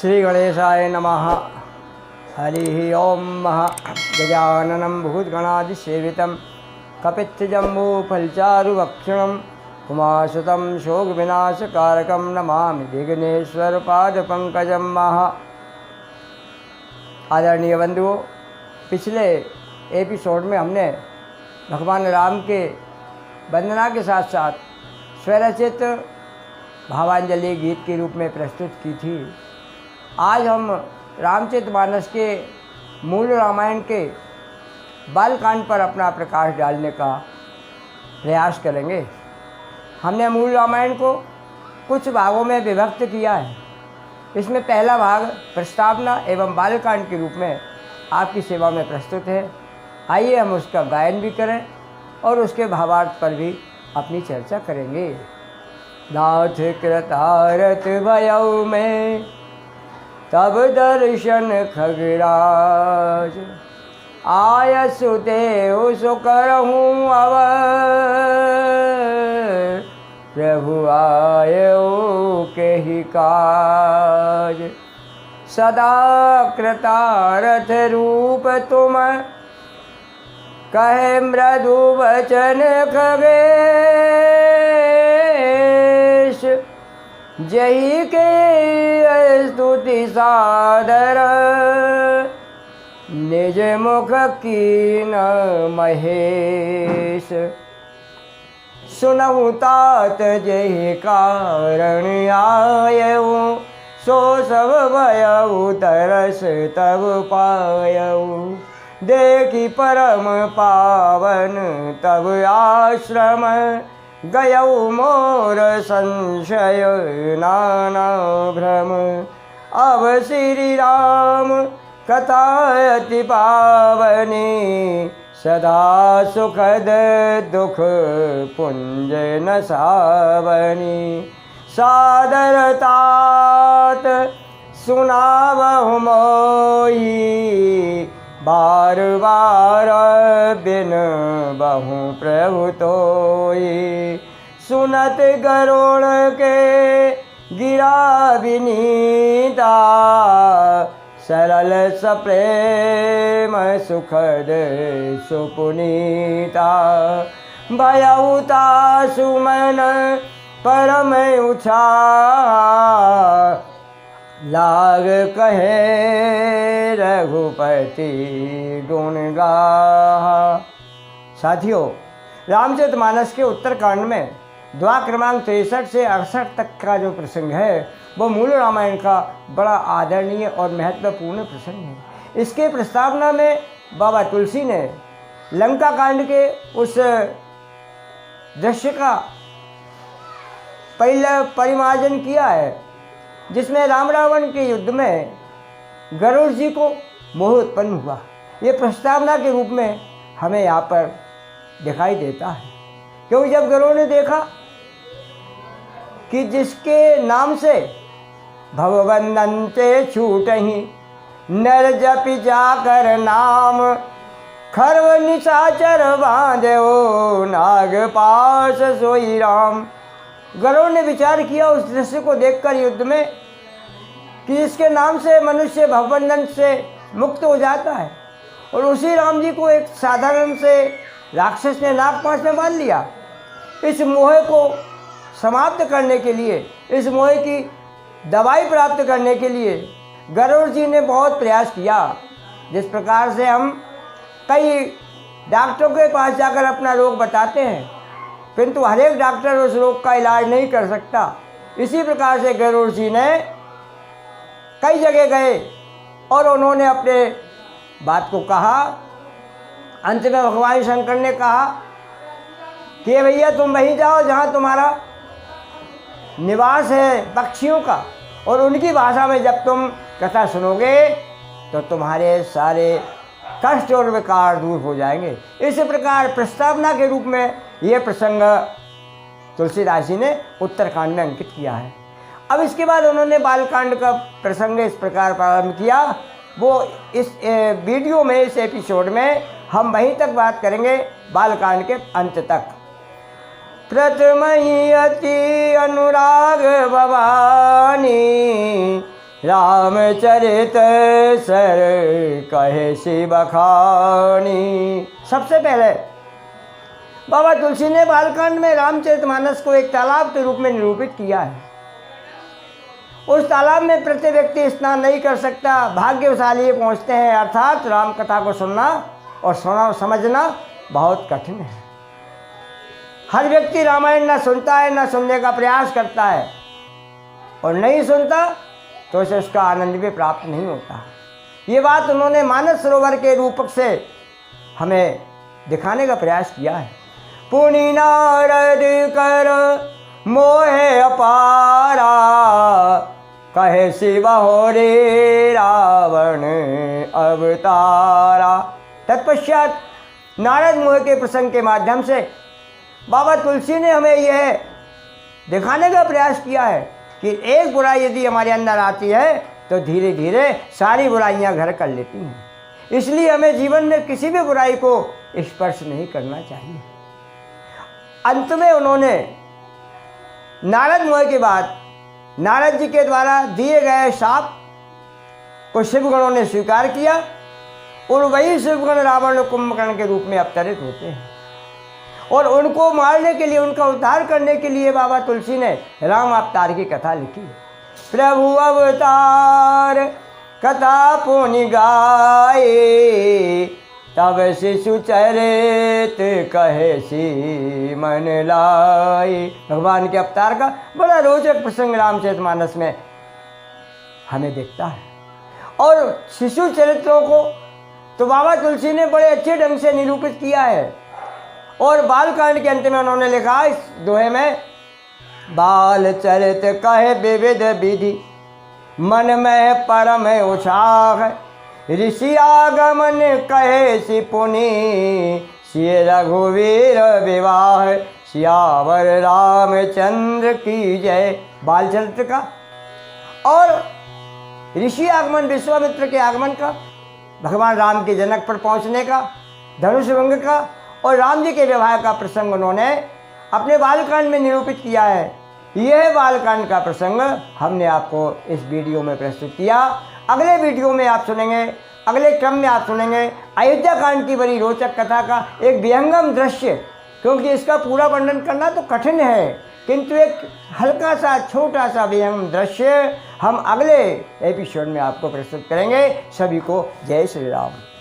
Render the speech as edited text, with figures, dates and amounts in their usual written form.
श्री गणेशाय नमः। हरि ओम। गजाननं भूतगणादिसेवितं कपित्थजम्बूफलचारुभक्षणं उमासुतं शोकविनाशकारकं नमामि विघ्नेश्वरपादपङ्कजं महा। आदरणीय बंधुओं, पिछले एपिसोड में हमने भगवान राम के वंदना के साथ साथ स्वरचित भावांजलि गीत के रूप में प्रस्तुत की थी। आज हम रामचरितमानस के मूल रामायण के बालकांड पर अपना प्रकाश डालने का प्रयास करेंगे। हमने मूल रामायण को कुछ भागों में विभक्त किया है। इसमें पहला भाग प्रस्तावना एवं बालकांड के रूप में आपकी सेवा में प्रस्तुत है। आइए हम उसका गायन भी करें और उसके भावार्थ पर भी अपनी चर्चा करेंगे। नाथ कृतारथ भयउ में तब दर्शन खगराज, आय सुदेव सो करहूँ अवर, प्रभु आयो के ही काज। सदा कृतारथ रूप तुम, कहे मृदु वचन खगेश, जही के स्तुति सादर, निज मुख कीन महेश। सुनहु तात जही कारण आयऊ, सो सब भयउ तरस तब पायऊ। देखी परम पावन तब आश्रम, गयऊ मोर संशय नाना भ्रम। अब श्री राम कथा अति पावनी, सदा सुखद दुख पुंज न सावनी। सादर तात सुनावहु मोही, बार बार बिन बहु प्रभु तोई। सुनत गरुण के गिरा विनीता, सरल सप्रेम सुखद सुपुनीता। भयउता सुमन परम उछा, लाग कहे रघुपति गुण गाहा। साथियों, रामचरितमानस के उत्तरकांड में द्वा क्रमांक 63 से 68 तक का जो प्रसंग है वो मूल रामायण का बड़ा आदरणीय और महत्वपूर्ण प्रसंग है। इसके प्रस्तावना में बाबा तुलसी ने लंका कांड के उस दृश्य का पहला परिमार्जन किया है, जिसमें राम रावण के युद्ध में गरुड़ जी को मोह उत्पन्न हुआ। ये प्रस्तावना के रूप में हमें यहाँ पर दिखाई देता है, क्योंकि जब गरुड़ ने देखा कि जिसके नाम से भवबंधन से छूटहि, नर जपि जाकर नाम, खरव निशाचर बांधो नाग पास सोई राम। गरुड़ ने विचार किया उस दृश्य को देखकर युद्ध में कि इसके नाम से मनुष्य भवबंधन से मुक्त हो जाता है, और उसी राम जी को एक साधारण से राक्षस ने नागपाश में बांध लिया। इस मोह को समाप्त करने के लिए, इस मोह की दवाई प्राप्त करने के लिए गरुड़ जी ने बहुत प्रयास किया। जिस प्रकार से हम कई डॉक्टरों के पास जाकर अपना रोग बताते हैं, किंतु हर एक डॉक्टर उस रोग का इलाज नहीं कर सकता, इसी प्रकार से गरुड़ जी ने कई जगह गए और उन्होंने अपने बात को कहा। अंत में भगवान शंकर ने कहा कि भैया तुम वहीं जाओ जहाँ तुम्हारा निवास है पक्षियों का, और उनकी भाषा में जब तुम कथा सुनोगे तो तुम्हारे सारे कष्ट और विकार दूर हो जाएंगे। इस प्रकार प्रस्तावना के रूप में यह प्रसंग तुलसीदास जी ने उत्तरकांड में अंकित किया है। अब इसके बाद उन्होंने बालकांड का प्रसंग इस प्रकार प्रारंभ किया। वो इस वीडियो में, इस एपिसोड में हम वहीं तक बात करेंगे, बालकांड के अंत तक। प्रथम ही अति अनुराग भवानी, रामचरित सर कहे सी बखानी। सबसे पहले बाबा तुलसी ने बालकांड में रामचरितमानस को एक तालाब के रूप में निरूपित किया है। उस तालाब में प्रति व्यक्ति स्नान नहीं कर सकता, भाग्यशाली ये पहुँचते हैं। अर्थात राम कथा को सुनना और समझना बहुत कठिन है। हर व्यक्ति रामायण न सुनता है, न सुनने का प्रयास करता है, और नहीं सुनता तो उसे उसका आनंद भी प्राप्त नहीं होता। ये बात उन्होंने मानस सरोवर के रूपक से हमें दिखाने का प्रयास किया है। पुनि नारद कर मोहे अपारा, कहे शिव हो रे रावण अवतारा। तत्पश्चात नारद मोह के प्रसंग के माध्यम से बाबा तुलसी ने हमें यह दिखाने का प्रयास किया है कि एक बुराई यदि हमारे अंदर आती है तो धीरे धीरे सारी बुराइयां घर कर लेती हैं। इसलिए हमें जीवन में किसी भी बुराई को स्पर्श नहीं करना चाहिए। अंत में उन्होंने नारद मोह के बाद नारद जी के द्वारा दिए गए शाप को शिवगणों ने स्वीकार किया, और वही शिवगण रावण और कुंभकर्ण के रूप में अवतरित होते हैं। और उनको मारने के लिए, उनका उद्धार करने के लिए बाबा तुलसी ने राम अवतार की कथा लिखी। प्रभु अवतार कथा पुनि गाए, तब शिशु चरित कहे सी मन लाए। भगवान के अवतार का बड़ा रोचक प्रसंग रामचरितमानस में हमें दिखता है। और शिशु चरित्रों को तो बाबा तुलसी ने बड़े अच्छे ढंग से निरूपित किया है। और बालकांड के अंत में उन्होंने लिखा इस दोहे में, बाल चरित कहे विविध विधि, मन में परम उत्साह, ऋषि आगमन कहे सि पुनि, सिय रघुवीर विवाह, सियावर रामचंद्र की जय। बाल चरित्र का और ऋषि आगमन, विश्वामित्र के आगमन का, भगवान राम के जनक पर पहुंचने का, धनुष भंग का और राम जी के विवाह का प्रसंग उन्होंने अपने बालकांड में निरूपित किया है। यह बालकांड का प्रसंग हमने आपको इस वीडियो में प्रस्तुत किया। अगले वीडियो में आप सुनेंगे, अगले क्रम में आप सुनेंगे अयोध्या कांड की बड़ी रोचक कथा का एक विहंगम दृश्य, क्योंकि इसका पूरा वर्णन करना तो कठिन है, किंतु एक हल्का सा छोटा सा विहंगम दृश्य हम अगले एपिसोड में आपको प्रस्तुत करेंगे। सभी को जय श्री राम।